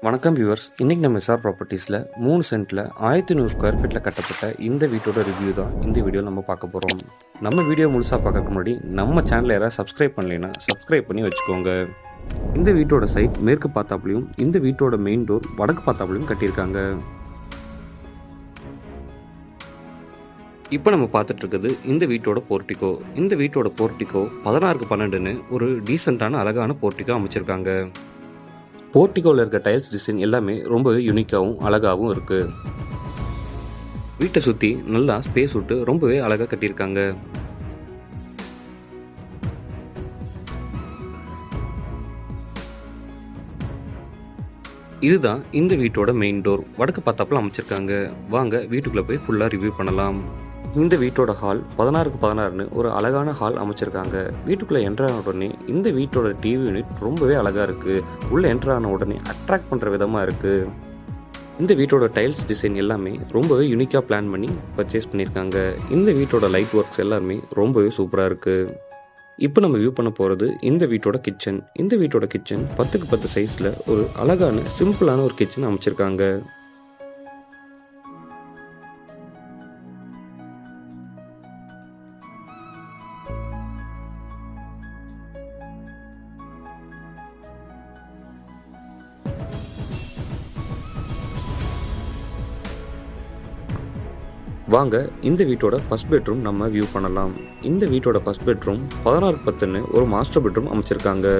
வணக்கம் வியூவர்ஸ். இன்றைக்கி நம்ம எஸ்ஆர் ப்ராப்பர்ட்டிஸில் 3 சென்ட்டில் 1100 ஸ்கொயர் ஃபீட்டில் கட்டப்பட்ட இந்த வீட்டோட ரிவ்யூ தான் இந்த வீடியோ நம்ம பார்க்க போகிறோம். நம்ம வீடியோ முழுசாக பார்க்கறதுக்கு முன்னாடி நம்ம சேனலை யாராவது சப்ஸ்கிரைப் பண்ணலைன்னா சப்ஸ்கிரைப் பண்ணி வச்சுக்கோங்க. இந்த வீட்டோட சைட் மேற்கு பார்த்தாப்புலையும் இந்த வீட்டோட மெயின் டோர் வடக்கு பார்த்தாப்புலையும் கட்டியிருக்காங்க. இப்போ நம்ம பார்த்துட்டு இருக்குது இந்த வீட்டோட போர்ட்டிகோ. இந்த வீட்டோட போர்ட்டிகோ 16x12ன்னு ஒரு டீசெண்டான அழகான போர்ட்டிகோ அமைச்சிருக்காங்க. போர்ட்டிகோவில் இருக்க டைல்ஸ் டிசைன் எல்லாமே ரொம்பவே யூனிக்காகவும் அழகாகவும் இருக்குது. வீட்டை சுற்றி நல்லா ஸ்பேஸ் விட்டு ரொம்பவே அழகாக கட்டியிருக்காங்க. இதுதான் இந்த வீட்டோட மெயின் டோர். வடக்கு பார்த்தாப்புல அமைச்சிருக்காங்க. வாங்க வீட்டுக்குள்ளே போய் ஃபுல்லாக ரிவ்யூ பண்ணலாம். இந்த வீட்டோட ஹால் 16x16ன்னு ஒரு அழகான ஹால் அமைச்சிருக்காங்க. வீட்டுக்குள்ளே என்ட்ரான உடனே இந்த வீட்டோட டிவி யூனிட் ரொம்பவே அழகாக இருக்குது. உள்ளே என்ட்ரான உடனே அட்ராக்ட் பண்ணுற விதமாக இருக்குது. இந்த வீட்டோட டைல்ஸ் டிசைன் எல்லாமே ரொம்பவே யூனிக்காக பிளான் பண்ணி பர்ச்சேஸ் பண்ணியிருக்காங்க. இந்த வீட்டோட லைட் ஒர்க்ஸ் எல்லாமே ரொம்பவே சூப்பராக இருக்குது. இப்போ நம்ம வியூ பண்ண போகிறது இந்த வீட்டோட கிச்சன். இந்த வீட்டோட கிச்சன் 10x10 சைஸில் ஒரு அழகான சிம்பிளான ஒரு கிச்சன் அமைச்சிருக்காங்க. வாங்க இந்த வீட்டோட ஃபர்ஸ்ட் பெட்ரூம் நம்ம வியூ பண்ணலாம். இந்த வீட்டோட ஃபர்ஸ்ட் பெட்ரூம் 16x10ன்னு ஒரு மாஸ்டர் பெட்ரூம் அமைச்சிருக்காங்க.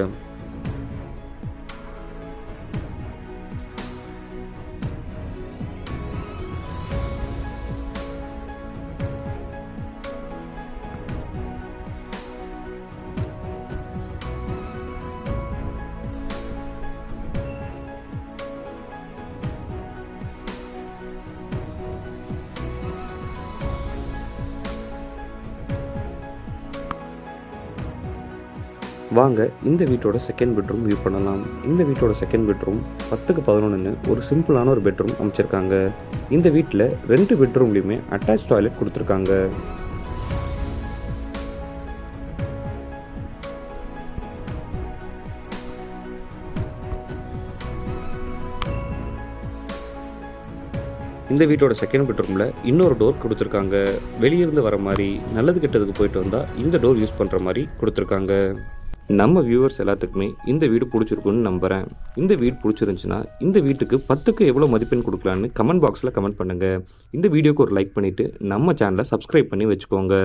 வாங்க இந்த வீட்டோட செகண்ட் பெட்ரூம் வியூ பண்ணலாம். இந்த வீட்டோட செகண்ட் பெட்ரூம் 10x11ன்னு ஒரு சிம்பிளான ஒரு பெட்ரூம் அமைச்சிருக்காங்க. இந்த வீட்டில் 2 பெட்ரூம்லையுமே அட்டாச் டாய்லெட் கொடுத்துருக்காங்க. இந்த வீட்டோட செகண்ட் பெட்ரூமில் இன்னொரு டோர் கொடுத்துருக்காங்க. வெளியிருந்து வர மாதிரி நல்லது கெட்டதுக்கு போயிட்டு வந்தால் இந்த டோர் யூஸ் பண்ணுற மாதிரி கொடுத்துருக்காங்க. நம்ம வியூவர்ஸ் எல்லாத்துக்குமே இந்த வீடு பிடிச்சிருக்குன்னு நம்புகிறேன். இந்த வீடு பிடிச்சிருந்துச்சுன்னா இந்த வீட்டுக்கு 10க்கு எவ்வளோ மதிப்பெண் கொடுக்கலான்னு கமெண்ட் பாக்ஸில் கமெண்ட் பண்ணுங்கள். இந்த வீடியோக்கு ஒரு லைக் பண்ணிவிட்டு நம்ம சேனலை சப்ஸ்கிரைப் பண்ணி வச்சுக்கோங்க.